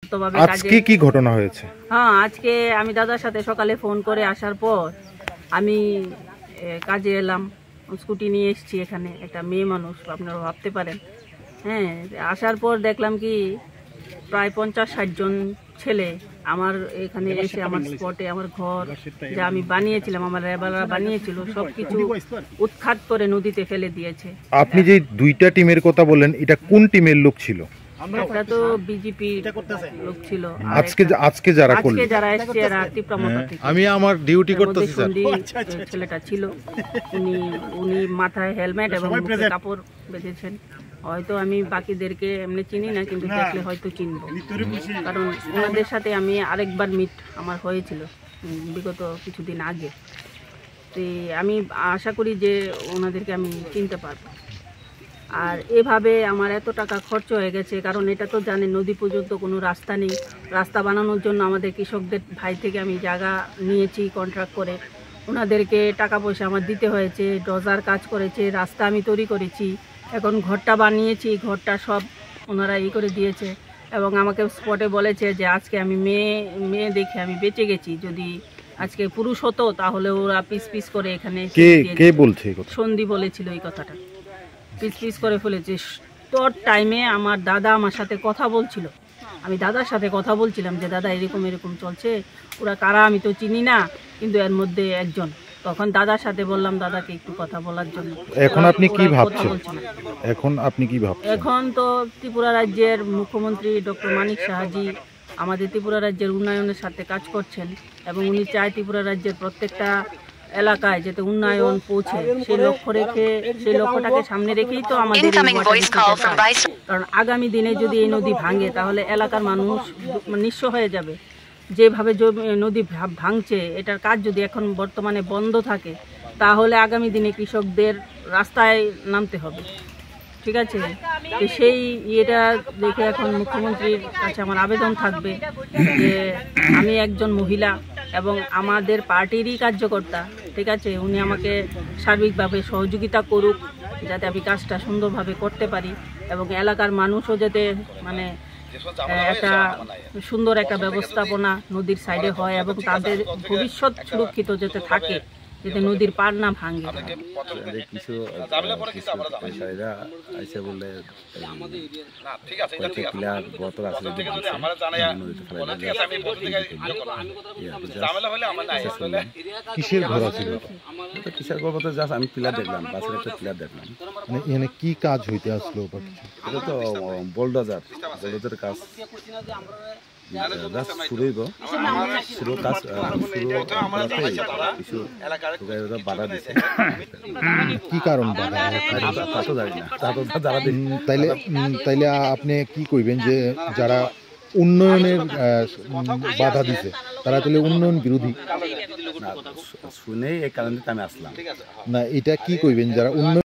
সুস্থভাবে আজকে কি ঘটনা হয়েছে? হ্যাঁ, আজকে আমি দাদার সাথে সকালে ফোন করে আসার পর আমি কাজে এলাম, স্কুটি নিয়ে এসেছি। এখানে একটা মেয়ে মানুষ, আপনারা ভাবতে পারেন। হ্যাঁ, আসার পর দেখলাম কি প্রায় 50-60 জন ছেলে আমার এখানে এসে আমার স্পটে আমার ঘর যা আমি বানিয়েছিলাম, আমার রেবাররা বানিয়েছিল, সবকিছু উৎখাত করে নদীতে ফেলে দিয়েছে। আপনি যে দুইটা টিমের কথা বললেন, এটা কোন টিমের লোক ছিল? একটা তো বিজেপি লোক ছিল, আজকে যারা এসছে এরা তীব্রমতা থেকে। আমি আমার ডিউটি করতেছি স্যার। ছেলেটা ছিল, উনি মাথায় হেলমেট এবং মুখে কাপড় বেঁধেছেন। হয়তো আমি বাকিদেরকে এমনি চিনি না, কিন্তু দেখলে হয়তো চিনবো, কারণ ওনাদের সাথে আমি আরেকবার মিট আমার হয়েছিল বিগত কিছুদিন আগে। তো আমি আশা করি যে ওনাদেরকে আমি চিনতে পারবো। আর এভাবে আমার এত টাকা খরচ হয়ে গেছে, কারণ এটা তো জানেন নদী পর্যন্ত কোনো রাস্তা নেই। রাস্তা বানানোর জন্য আমাদের কৃষকদের ভাই থেকে আমি জায়গা নিয়েছি কন্ট্রাক্ট করে, ওনাদেরকে টাকা পয়সা আমার দিতে হয়েছে। ডজার কাজ করেছে, রাস্তা আমি তৈরি করেছি, এখন ঘরটা বানিয়েছি, ঘরটা সব ওনারা করে দিয়েছে। এবং আমাকে স্পটে বলেছে যে আজকে আমি মেয়ে দেখে আমি বেঁচে গেছি, যদি আজকে পুরুষ হতো তাহলে ওরা পিস পিস করে এখানে সন্ধি বলেছিল এই কথাটা, পিস পিস করে ফেলেছে। তোর টাইমে আমার দাদা আমার সাথে কথা বলছিল, আমি দাদার সাথে কথা বলছিলাম যে দাদা এরকম এরকম চলছে, ওরা কারা আমি তো চিনি না, কিন্তু এর মধ্যে একজন। তখন দাদার সাথে বললাম দাদাকে একটু কথা বলার জন্য। এখন আপনি কি ভাবছেন? এখন তো ত্রিপুরা রাজ্যের মুখ্যমন্ত্রী ডক্টর মানিক সাহাজি আমাদের ত্রিপুরা রাজ্যের উন্নয়নের সাথে কাজ করছেন, এবং উনি চায় ত্রিপুরা রাজ্যের প্রত্যেকটা এলাকায় যাতে উন্নয়ন পৌঁছে, সেই লক্ষ্যটাকে সামনে রেখেই তো আমাদের, কারণ আগামী দিনে যদি এই নদী ভাঙে তাহলে এলাকার মানুষ নিঃস্ব হয়ে যাবে। যেভাবে নদী ভাঙছে, এটার কাজ যদি এখন বর্তমানে বন্ধ থাকে তাহলে আগামী দিনে কৃষকদের রাস্তায় নামতে হবে। ঠিক আছে, তো সেই ইয়েটা দেখে এখন মুখ্যমন্ত্রীর কাছে আমার আবেদন থাকবে যে আমি একজন মহিলা এবং আমাদের পার্টিরই কার্যকর্তা, ঠিক আছে, উনি আমাকে সার্বিকভাবে সহযোগিতা করুক যাতে আমি কাজটা সুন্দরভাবে করতে পারি, এবং এলাকার মানুষও যাতে মানে একটা সুন্দর একটা ব্যবস্থাপনা নদীর সাইডে হয়, এবং তাদের ভবিষ্যৎ সুরক্ষিত যাতে থাকে, যাতে নদীর পার না ভাঙে। কিছু বলে কিসের ঘর ছিল? কিসের ঘর বলতে জাস্ট আমি পিলার দেখলাম, বাসের একটা পিলার দেখলাম। মানে এখানে কি কাজ হইতে আসলো? এটা তো বোল্ডোজার কাজ বাধা দিচ্ছে। কি কারণ তাইলে আপনি কি কইবেন যে যারা উন্নয়নের বাধা দিছে তারা তাহলে উন্নয়ন বিরোধী? শুনেই এই কারণে আমি আসলাম না, এটা কি কইবেন যারা উন্নয়ন